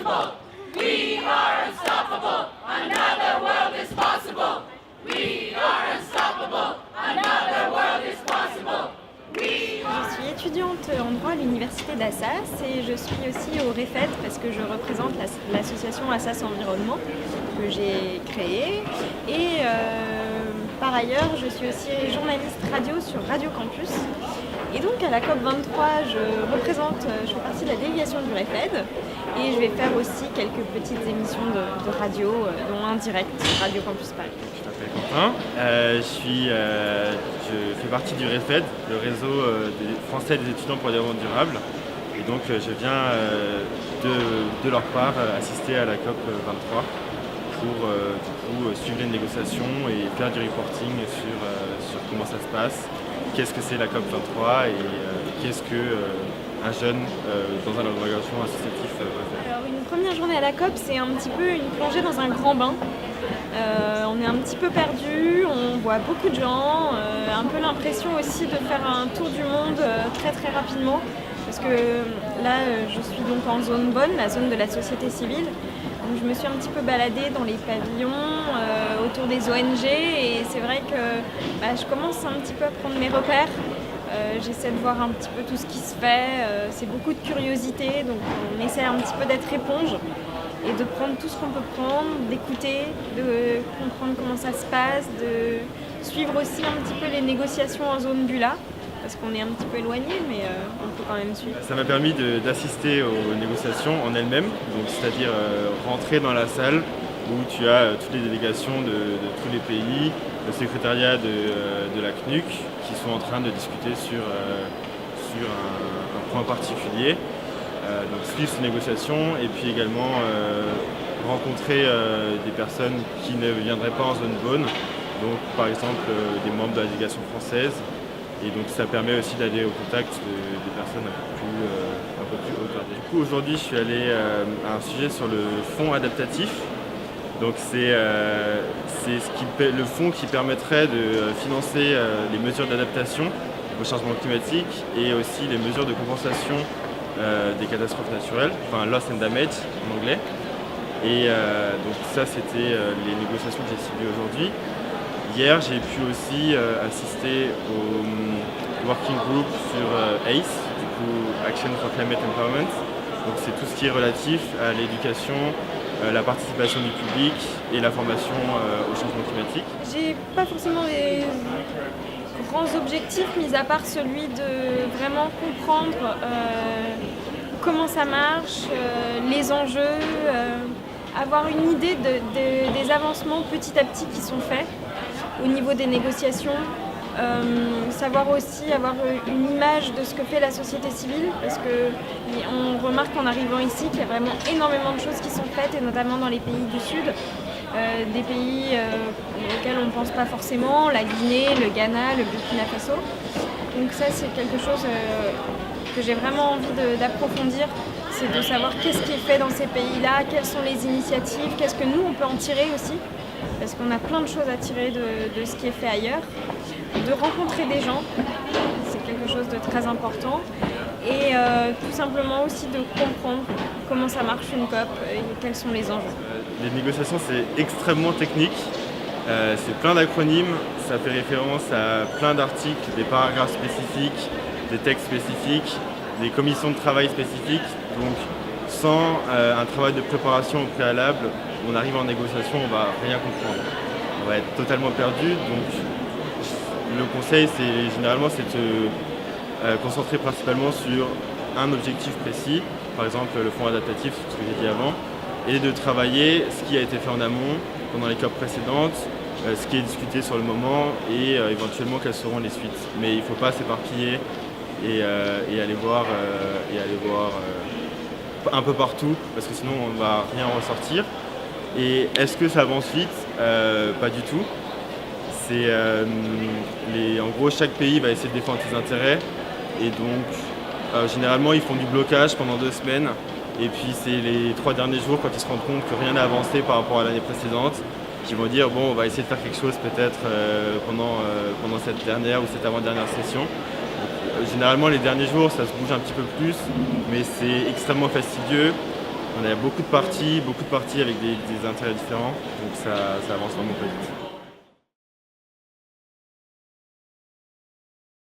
possible. We are unstoppable. Another world is possible. We are unstoppable. Another world is possible. Je suis étudiante en droit à l'université d'Assas et je suis aussi au REFED parce que je représente l'association Assas Environnement que j'ai créée. Et par ailleurs, je suis aussi journaliste radio sur Radio Campus. Et donc à la COP23, je fais partie de la délégation du REFED et je vais faire aussi quelques petites émissions de radio, dont un direct sur Radio Campus Paris. Je m'appelle Quentin, je fais partie du REFED, le réseau des Français des étudiants pour le développement durable. Et donc je viens de leur part assister à la COP23 pour suivre les négociations et faire du reporting sur comment ça se passe, qu'est-ce que c'est la COP23 et qu'est-ce qu'un jeune dans une organisation associative peut faire. Alors une première journée à la COP, c'est un petit peu une plongée dans un grand bain. On est un petit peu perdu, on voit beaucoup de gens, un peu l'impression aussi de faire un tour du monde très très rapidement. Parce que là, je suis donc en zone bonne, la zone de la société civile. Donc je me suis un petit peu baladée dans les pavillons, autour des ONG et c'est vrai que je commence un petit peu à prendre mes repères. J'essaie de voir un petit peu tout ce qui se fait, c'est beaucoup de curiosité, donc on essaie un petit peu d'être éponge et de prendre tout ce qu'on peut prendre, d'écouter, de comprendre comment ça se passe, de suivre aussi un petit peu les négociations en zone Bula. Parce qu'on est un petit peu éloigné, mais on peut quand même suivre. Ça m'a permis d'assister aux négociations en elles-mêmes, c'est-à-dire rentrer dans la salle où tu as toutes les délégations de tous les pays, le secrétariat de la CNUC, qui sont en train de discuter sur un point particulier. Donc suivre ces négociations et puis également rencontrer des personnes qui ne viendraient pas en zone bonne, donc par exemple des membres de la délégation française. Et donc ça permet aussi d'aller au contact des personnes un peu plus haut gradées. Du coup aujourd'hui je suis allé à un sujet sur le fonds adaptatif. Donc c'est le fonds qui permettrait de financer les mesures d'adaptation au changement climatique et aussi les mesures de compensation des catastrophes naturelles, enfin loss and damage en anglais. Et donc ça c'était les négociations que j'ai suivies aujourd'hui. Hier, j'ai pu aussi assister au working group sur ACE, du coup Action for Climate Empowerment. Donc c'est tout ce qui est relatif à l'éducation, la participation du public et la formation au changement climatique. J'ai pas forcément des grands objectifs, mis à part celui de vraiment comprendre comment ça marche, les enjeux, avoir une idée des avancements petit à petit qui sont faits au niveau des négociations, savoir aussi avoir une image de ce que fait la société civile, parce qu'on remarque en arrivant ici qu'il y a vraiment énormément de choses qui sont faites, et notamment dans les pays du Sud, des pays auxquels on ne pense pas forcément, la Guinée, le Ghana, le Burkina Faso. Donc ça c'est quelque chose que j'ai vraiment envie d'approfondir, c'est de savoir qu'est-ce qui est fait dans ces pays-là, quelles sont les initiatives, qu'est-ce que nous on peut en tirer aussi. Parce qu'on a plein de choses à tirer de ce qui est fait ailleurs, de rencontrer des gens, c'est quelque chose de très important, et tout simplement aussi de comprendre comment ça marche une COP et quels sont les enjeux. Les négociations c'est extrêmement technique, c'est plein d'acronymes, ça fait référence à plein d'articles, des paragraphes spécifiques, des textes spécifiques, des commissions de travail spécifiques, donc sans un travail de préparation au préalable, on arrive en négociation, on va rien comprendre. On va être totalement perdu. Donc le conseil, généralement, c'est de se concentrer principalement sur un objectif précis, par exemple le fonds adaptatif, ce que j'ai dit avant, et de travailler ce qui a été fait en amont pendant les COP précédentes, ce qui est discuté sur le moment et éventuellement quelles seront les suites. Mais il ne faut pas s'éparpiller et aller voir un peu partout, parce que sinon on ne va rien ressortir. Et est-ce que ça avance vite ? Pas du tout. En gros, chaque pays va essayer de défendre ses intérêts. Et donc, généralement, ils font du blocage pendant 2 semaines. Et puis, c'est les 3 derniers jours, quand ils se rendent compte que rien n'a avancé par rapport à l'année précédente, qu'ils vont dire, bon, on va essayer de faire quelque chose peut-être pendant cette dernière ou cette avant-dernière session. Généralement, les derniers jours, ça se bouge un petit peu plus, mais c'est extrêmement fastidieux. On a beaucoup de parties avec des intérêts différents, donc ça avance vraiment pas vite.